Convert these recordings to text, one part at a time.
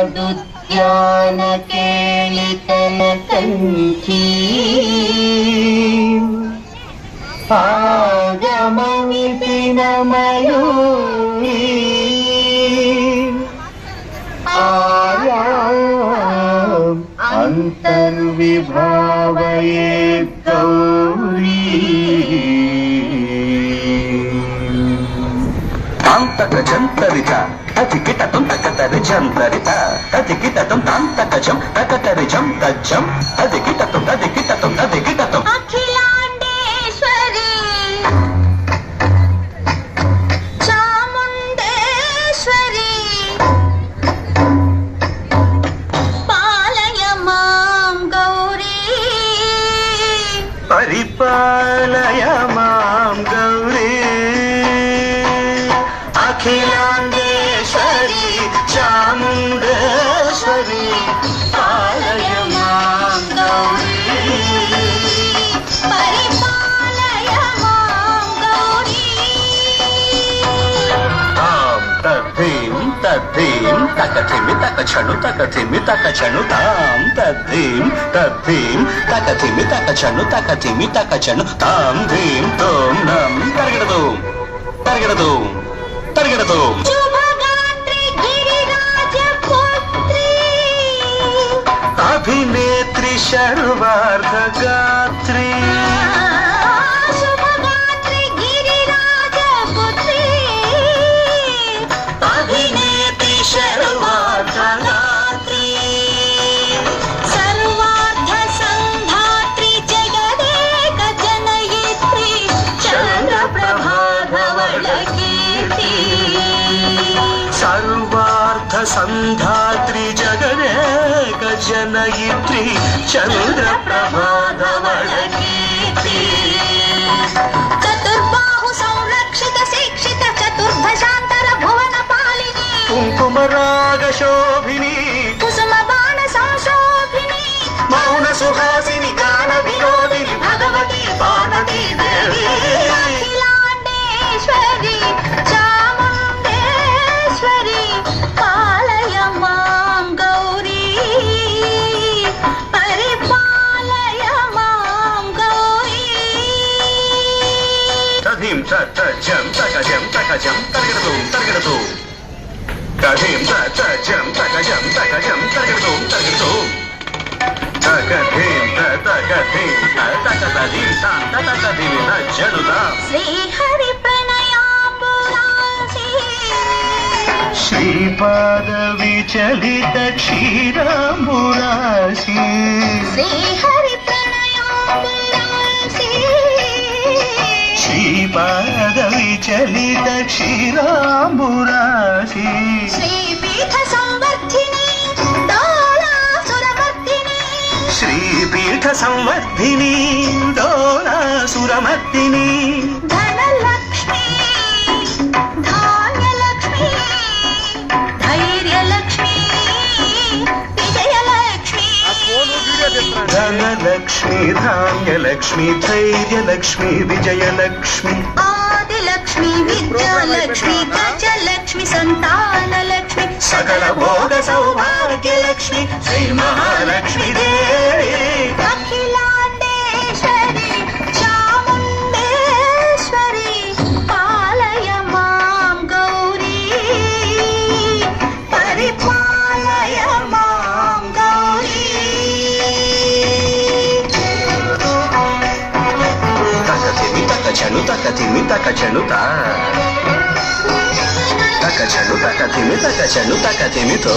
उपनिषदुद्यान केलितन कंठी आगमनितिन मयूरी आयाम अंतर्विभावये गौरी तांतक जंतरित अतिकिटतं तकतरिजंतरित अतिकिटतं तांतकजं तकतरिजं तज्जं अतिकिटतं अखिलांडेश्वरी चामुंडेश्वरी पालय मां गौरी परिपालय मां गौरी अखिलांडेश्वरी चामुंडेश्वरी पालय मां गौरी परिपालय मां गौरी तां तद्धीं तकथिमि तकछनु तां तद्धीं तकथिमि तकछनु तां धीं तों नं तर्गडदो शुभगात्री गिरिराजपुत्री अभिनेत्री सर्वार्धगात्री शुभगात्री गिरिराजपुत्री अभिनेत्री सर्वार्धगात्री सर्वार्थ संधात्री जगदेक जनयित्री चंद्रप्रभाधवल कीर्ति सर्वार्थ संधात्री जगदेक जनयित्री चंद्रप्रभाधवल कीर्ति चतुर्बाहु संरक्षित शिक्षित चतुर्भशांतर भुवन पालिनी कुंकुमराग शोभिनी कुसुम बाण संशोभिनी मौन सुहासिनी गान विनोदिनी भगवती पार्वती देवी अखिलांडेश्वरी चामुंडेश्वरी पालय मां गौरी परिपालय मां गौरी तधीं तजं तकजं तर्गडदो तधीं तजं तकजं तर्गडदो तकधीं तकधीं तकधीं नज्जनुता श्रीहरि प्रणयाम्बुरासी श्रीपाद विचलित क्षीराम्बुरासी श्रीहरि प्रणयाम्बुरासी श्रीपाद विचलित क्षीराम्बुरासी श्रीपीठ संवर्धिनी डोलासुरमर्दिनी श्रीपीठ संवर्धिनी डोलासुरमर्दिनी धनलक्ष्मी धान्यलक्ष्मी धैर्यलक्ष्मी विजयलक्ष्मी धनलक्ष्मी धान्यलक्ष्मी धैर्यलक्ष्मी विजयलक्ष्मी आदिलक्ष्मी विद्यालक्ष्मी गजलक्ष्मी संतानलक्ष्मी सकल भोग सौभाग्यलक्ष्मी श्री महालक्ष्मी देवी अखिलांडेश्वरी चामुंडेश्वरी पालय मां गौरी परिपालय मां गौरी तकथिमि तकछनु तकथिमि तो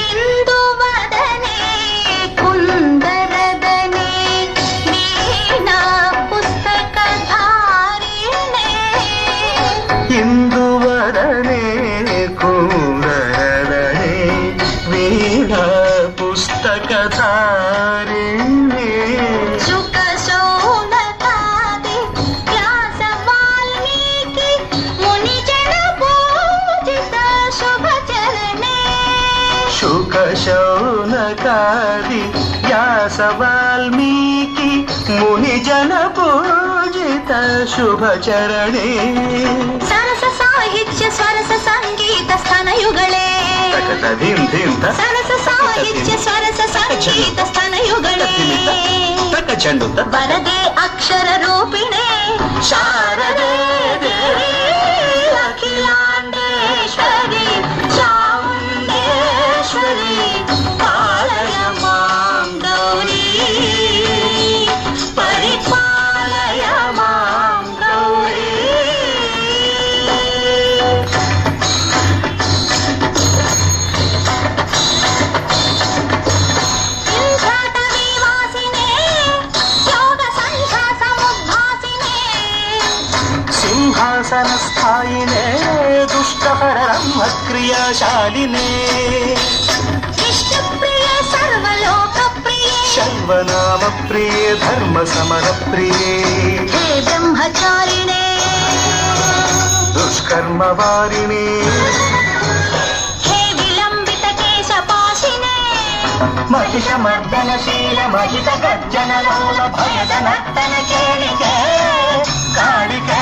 इंदुवदने कुंदरदने वीणा पुस्तकधारिणे इंदुवदने कुंदरदने वीणा पुस्तकधारिणे शुक शौनकादि व्यास वाल्मीकि मुनिजन पूजित शुभ चरणे शुक शौनकादि व्यास वाल्मीकि मुनिजन पूजित ಶುಭಚರಣೆ ಸರಸ ಸಾಹಿತ್ಯ ಸ್ವರಸ ಸಂಗೀತ ಸ್ತನಯುಗಳೇ ಸರಸ ಸಾಹಿತ್ಯ ಸ್ವರಸ ಸಂಗೀತ ಸ್ತನಯುಗಳೇ ಬರದೆ ಅಕ್ಷರ ರೂಪಿಣೆ ಶಾರದೆ ಅಖಿಲಾಂಡೇಶ್ವರಿ ಚಾಮುಂಡೇಶ್ವರಿ ಪಾಲಯ ಮಾಂ ಗೌರಿ ಪರಿಪಾಲಯ ಮಾಂ ಗೌರಿ ಸಿಂಹಾಸನ ಸ್ಥಾಯಿನೇ ದುಷ್ಟಹರ ಬ್ರಹ್ಮ ಕ್ರಿಯಾಶಾಲಿನೇ ವಿಷ್ಣುಪ್ರಿಯೆ ಸರ್ವಲೋಕ ಪ್ರಿಯೆ ಶರ್ವನಾಮ ಪ್ರಿಯೆ ಧರ್ಮ ಸಮರ ಪ್ರಿಯೆ ಹೇ ಬ್ರಹ್ಮಚಾರಿಣೆ ದುಷ್ಕರ್ಮ ವಾರಿಣಿ ಹೇ ವಿಲಂಬಿತ ಕೇಶಪಾಶಿನೇ ಮಹಿಷ ಮರ್ದನಶೀಲ ಮಹಿತ ಗರ್ಜನ ಲೋಲ ಭಯದ ನರ್ತನ ಕೇಳಿಕೆ ಕಾಳಿಕೆ